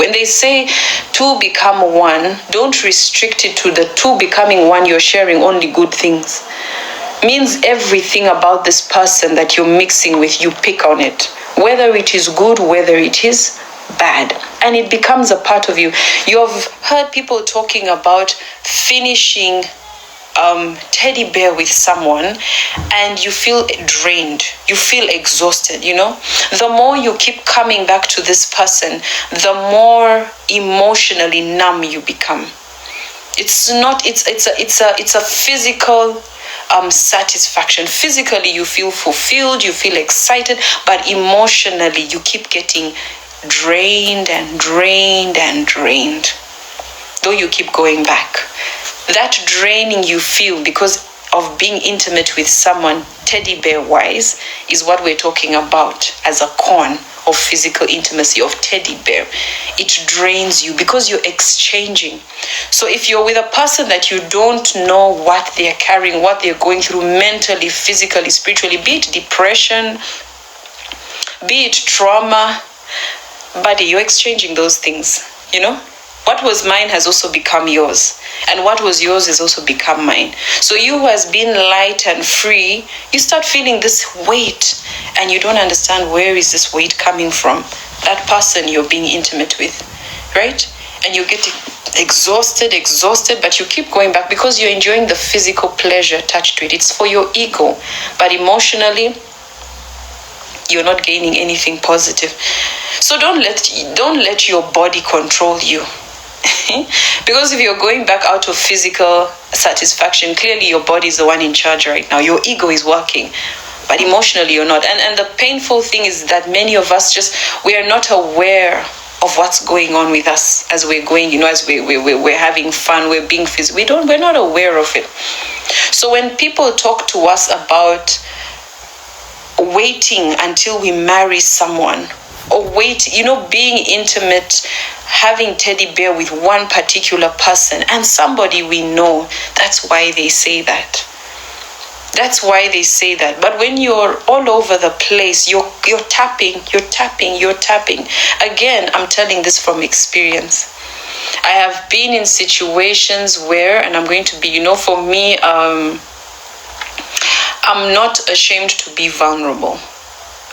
When they say two become one, don't restrict it to the two becoming one, you're sharing only good things. Means everything about this person that you're mixing with, you pick on it. Whether it is good, whether it is bad. And it becomes a part of you. You've heard people talking about finishing teddy bear with someone and you feel drained, you feel exhausted. The more you keep coming back to this person, the more emotionally numb you become. It's a physical satisfaction. Physically you feel fulfilled, you feel excited, but emotionally you keep getting drained and drained and drained, though you keep going back. That draining you feel because of being intimate with someone teddy bear wise is what we're talking about as a con of physical intimacy, of teddy bear. It drains you because you're exchanging. So if you're with a person that you don't know what they're carrying, what they're going through mentally, physically, spiritually, be it depression, be it trauma, buddy, you're exchanging those things. What was mine has also become yours. And what was yours has also become mine. So you who has been light and free, you start feeling this weight and you don't understand where is this weight coming from. That person you're being intimate with, right? And you get exhausted, but you keep going back because you're enjoying the physical pleasure attached to it. It's for your ego. But emotionally, you're not gaining anything positive. So don't let your body control you. Because if you're going back out of physical satisfaction, clearly your body is the one in charge right now. Your ego is working, but emotionally you're not. And the painful thing is that many of us we are not aware of what's going on with us as we're going, as we're having fun, we're being physical. We're not aware of it. So when people talk to us about waiting until we marry someone, or being intimate, having teddy bear with one particular person and somebody we know, that's why they say that. But when you're all over the place, you're tapping. Again, I'm telling this from experience. I have been in situations where, and I'm going to be, for me, I'm not ashamed to be vulnerable.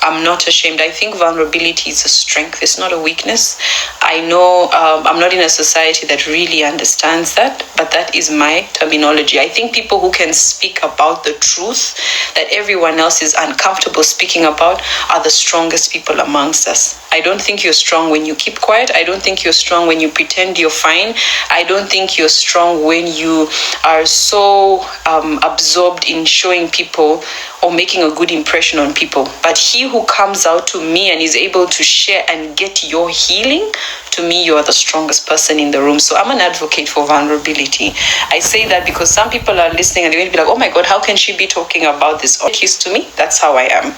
I'm not ashamed. I think vulnerability is a strength. It's not a weakness. I know I'm not in a society that really understands that, but that is my terminology. I think people who can speak about the truth that everyone else is uncomfortable speaking about are the strongest people amongst us. I don't think you're strong when you keep quiet. I don't think you're strong when you pretend you're fine. I don't think you're strong when you are so absorbed in showing people or making a good impression on people. But he who comes out to me and is able to share and get your healing, to me, you are the strongest person in the room. So I'm an advocate for vulnerability. I say that because some people are listening and they're going to be like, oh my God, how can she be talking about this? Oh, kiss to me, that's how I am.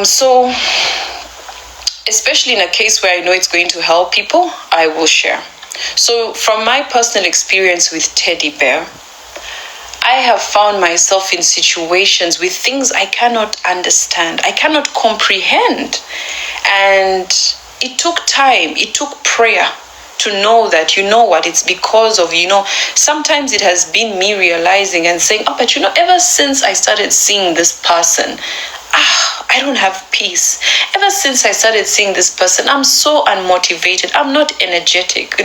So especially in a case where I know it's going to help people, I will share. So from my personal experience with teddy bear, I have found myself in situations with things I cannot understand, I cannot comprehend. And it took time, it took prayer to know that, it's because of, sometimes it has been me realizing and saying, but ever since I started seeing this person, I don't have peace. Ever since I started seeing this person, I'm so unmotivated. I'm not energetic,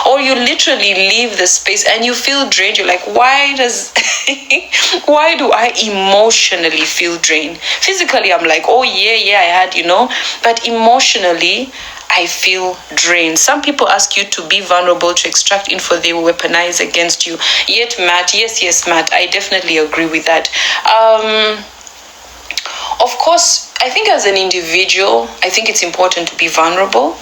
Or you literally leave the space and you feel drained. You're like, why do I emotionally feel drained? Physically, I'm like, oh yeah, I had, But emotionally, I feel drained. Some people ask you to be vulnerable to extract info they will weaponize against you. Yet, Matt, yes, Matt, I definitely agree with that. Of course, I think as an individual, I think it's important to be vulnerable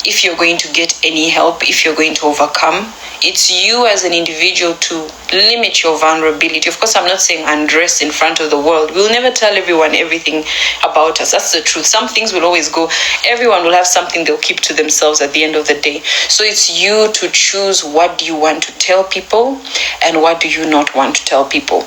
if you're going to get any help, if you're going to overcome. It's you as an individual to limit your vulnerability. Of course, I'm not saying undress in front of the world. We'll never tell everyone everything about us. That's the truth. Some things will always go. Everyone will have something they'll keep to themselves at the end of the day. So it's you to choose what do you want to tell people and what do you not want to tell people.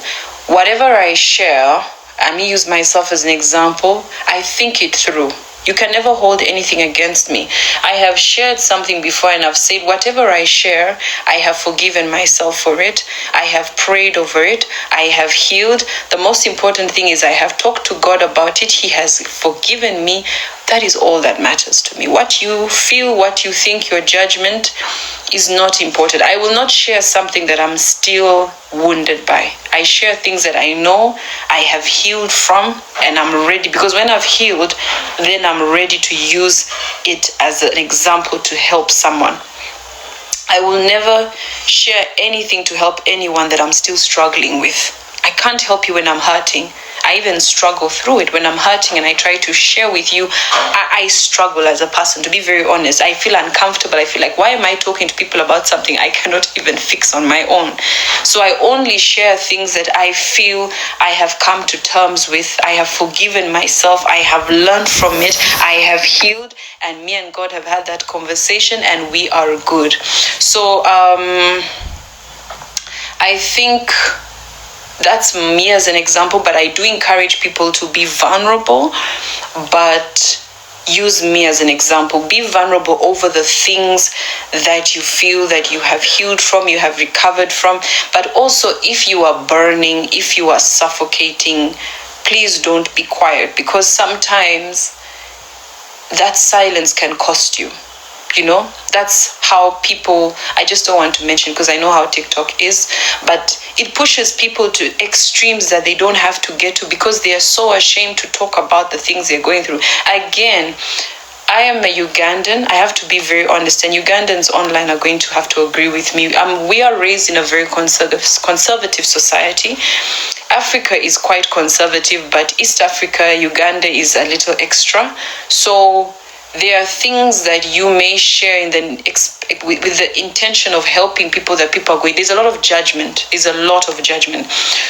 Whatever I share, I may use myself as an example. I think it through. You can never hold anything against me. I have shared something before and I've said, whatever I share, I have forgiven myself for it. I have prayed over it. I have healed. The most important thing is I have talked to God about it. He has forgiven me. That is all that matters to me. What you feel, what you think, your judgment is not important. I will not share something that I'm still wounded by. I share things that I know I have healed from and I'm ready, because when I've healed, then I'm ready to use it as an example to help someone. I will never share anything to help anyone that I'm still struggling with. I can't help you when I'm hurting. I even struggle through it when I'm hurting, and I try to share with you. I struggle as a person, to be very honest. I feel uncomfortable. I feel like, why am I talking to people about something I cannot even fix on my own? So I only share things that I feel I have come to terms with. I have forgiven myself. I have learned from it. I have healed, and me and God have had that conversation, and we are good. So I think that's me as an example, but I do encourage people to be vulnerable, but use me as an example. Be vulnerable over the things that you feel that you have healed from, you have recovered from. But also, if you are burning, if you are suffocating, please don't be quiet, because sometimes that silence can cost you. You know, that's how people, I just don't want to mention because I know how TikTok is, but it pushes people to extremes that they don't have to get to because they are so ashamed to talk about the things they're going through. Again, I am a Ugandan. I have to be very honest, and Ugandans online are going to have to agree with me. We are raised in a very conservative society. Africa is quite conservative, but East Africa, Uganda is a little extra. So there are things that you may share with the intention of helping people that people are going. There's a lot of judgment.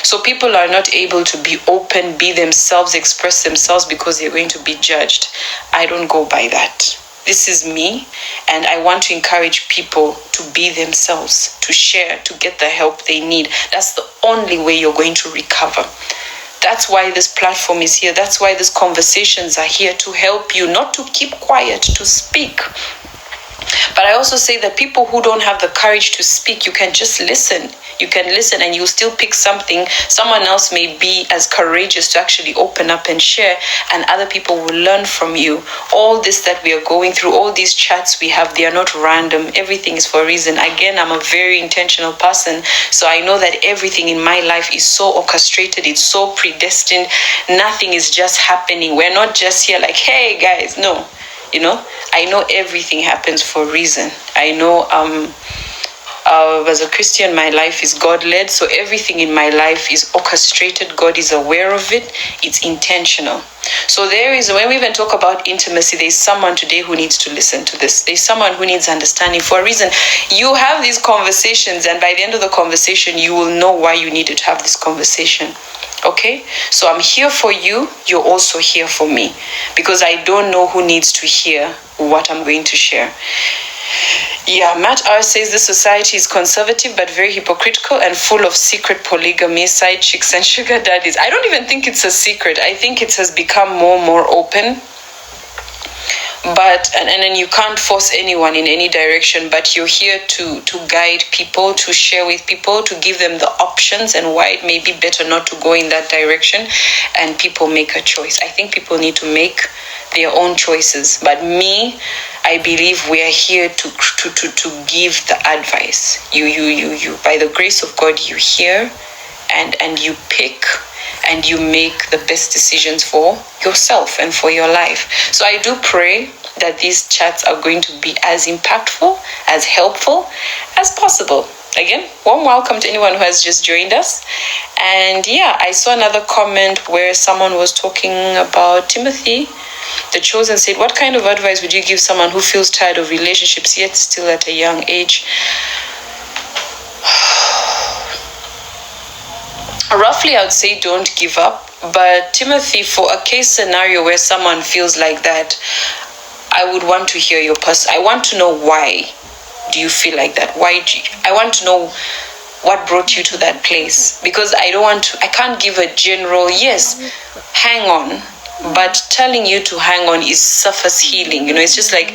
So people are not able to be open, be themselves, express themselves because they're going to be judged. I don't go by that. This is me, and I want to encourage people to be themselves, to share, to get the help they need. That's the only way you're going to recover. That's why this platform is here. That's why these conversations are here, to help you, not to keep quiet, to speak. But I also say that people who don't have the courage to speak, you can just listen. You can listen and you'll still pick something. Someone else may be as courageous to actually open up and share, and other people will learn from you. All this that we are going through, all these chats we have, they are not random. Everything is for a reason. Again, I'm a very intentional person, so I know that everything in my life is so orchestrated. It's so predestined. Nothing is just happening. We're not just here like, hey guys, no. You know, I know everything happens for a reason. I know as a Christian, my life is God-led, so everything in my life is orchestrated. God is aware of it. It's intentional. So when we even talk about intimacy, there's someone today who needs to listen to this. There's someone who needs understanding for a reason. You have these conversations, and by the end of the conversation, you will know why you needed to have this conversation. Okay, so I'm here for you. You're also here for me, because I don't know who needs to hear what I'm going to share. Yeah, Matt R says this society is conservative but very hypocritical and full of secret polygamy, side chicks, and sugar daddies. I don't even think it's a secret. I think it has become more and more open. But and then you can't force anyone in any direction, but you're here to guide people, to share with people, to give them the options and why it may be better not to go in that direction, and people make a choice. I think people need to make their own choices, but me, I believe we are here to give the advice. You by the grace of God, you hear and you pick and you make the best decisions for yourself and for your life. So I do pray that these chats are going to be as impactful, as helpful as possible. Again, warm welcome to anyone who has just joined us. And yeah, I saw another comment where someone was talking about Timothy, the chosen, said, what kind of advice would you give someone who feels tired of relationships yet still at a young age? Roughly, I would say don't give up. But Timothy, for a case scenario where someone feels like that, I would want to hear your person. I want to know why do you feel like that? I want to know what brought you to that place, because I can't give a general, yes, hang on. but telling you to hang on is surface healing. It's just like,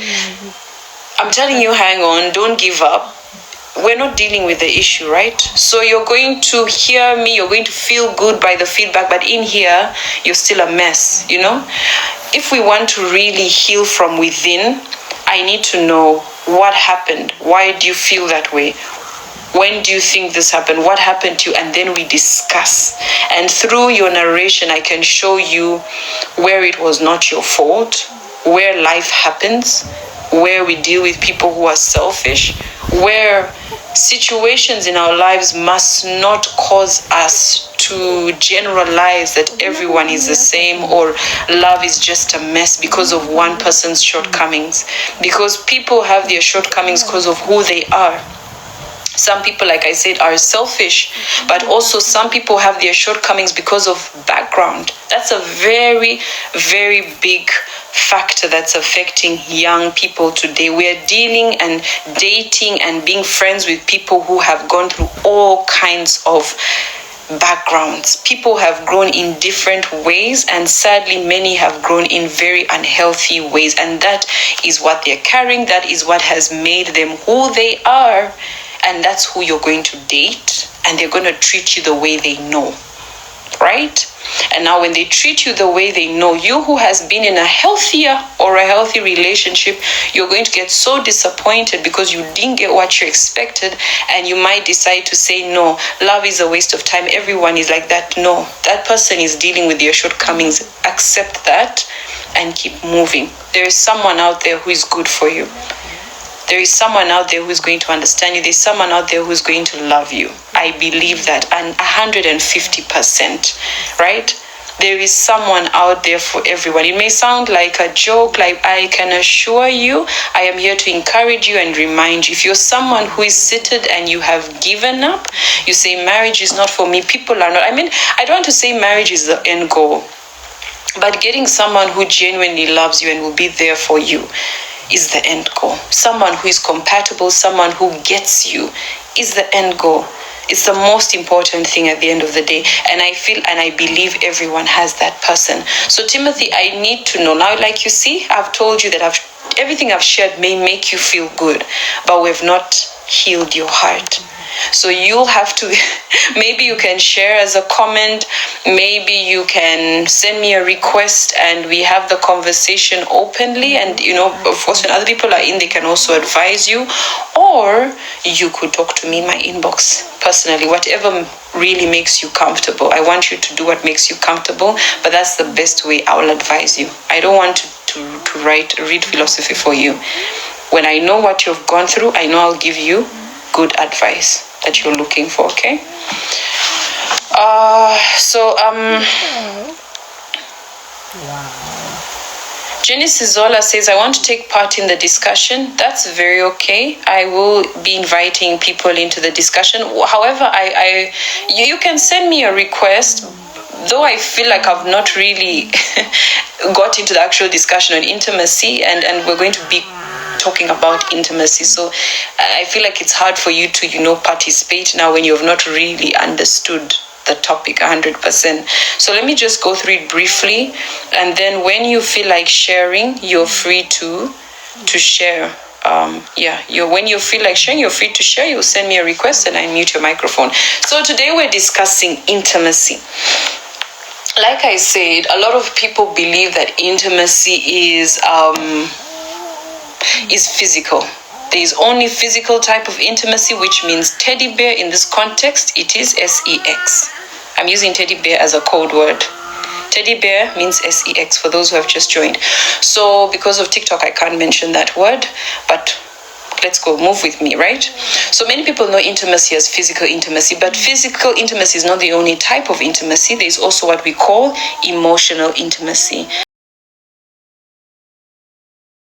I'm telling you, hang on, don't give up. We're not dealing with the issue, right? So you're going to hear me, you're going to feel good by the feedback, but in here, you're still a mess, If we want to really heal from within, I need to know what happened. Why do you feel that way? When do you think this happened? What happened to you? And then we discuss. And through your narration, I can show you where it was not your fault, where life happens, where we deal with people who are selfish, where situations in our lives must not cause us to generalize that everyone is the same or love is just a mess because of one person's shortcomings. Because people have their shortcomings because of who they are. Some people, like I said, are selfish, but also some people have their shortcomings because of background. That's a very, very big factor that's affecting young people today. We're dealing and dating and being friends with people who have gone through all kinds of backgrounds. People have grown in different ways, and sadly many have grown in very unhealthy ways, and that is what they're carrying. That is what has made them who they are. And that's who you're going to date, and they're going to treat you the way they know, right? And now when they treat you the way they know, you who has been in a healthier or a healthy relationship, you're going to get so disappointed because you didn't get what you expected, and you might decide to say, no, love is a waste of time. Everyone is like that. No, that person is dealing with their shortcomings. Accept that and keep moving. There is someone out there who is good for you. There is someone out there who's going to understand you. There's someone out there who's going to love you. I believe that, and 150%, right? There is someone out there for everyone. It may sound like a joke, like I can assure you, I am here to encourage you and remind you. If you're someone who is seated and you have given up, you say marriage is not for me, people are not. I don't want to say marriage is the end goal, but getting someone who genuinely loves you and will be there for you is the end goal. Someone who is compatible, someone who gets you is the end goal. It's the most important thing at the end of the day. And I feel and I believe everyone has that person. So Timothy, I need to know. Now, like you see, I've told you that everything I've shared may make you feel good, but we've not healed your heart. So you'll have to, maybe you can share as a comment, maybe you can send me a request and we have the conversation openly. And, of course, when other people are in, they can also advise you. Or you could talk to me in my inbox personally, whatever really makes you comfortable. I want you to do what makes you comfortable, but that's the best way I will advise you. I don't want to read philosophy for you. When I know what you've gone through, I know I'll give you good advice that you're looking for, okay? Wow. Genesis Zola says, I want to take part in the discussion. That's very okay. I will be inviting people into the discussion. However, you can send me a request, though I feel like I've not really got into the actual discussion on intimacy, and we're going to be talking about intimacy. So I feel like it's hard for you to, participate now when you have not really understood the topic 100%. So let me just go through it briefly, and then when you feel like sharing, you're free to share. When you feel like sharing, you're free to share. You'll send me a request and I mute your microphone. So today we're discussing intimacy. Like I said, a lot of people believe that intimacy is physical. There is only physical type of intimacy, which means teddy bear. In this context, it is sex. I'm using teddy bear as a code word. Teddy bear means sex for those who have just joined. So because of TikTok, I can't mention that word, but let's go, move with me, right? So many people know intimacy as physical intimacy, but physical intimacy is not the only type of intimacy. There's also what we call emotional intimacy.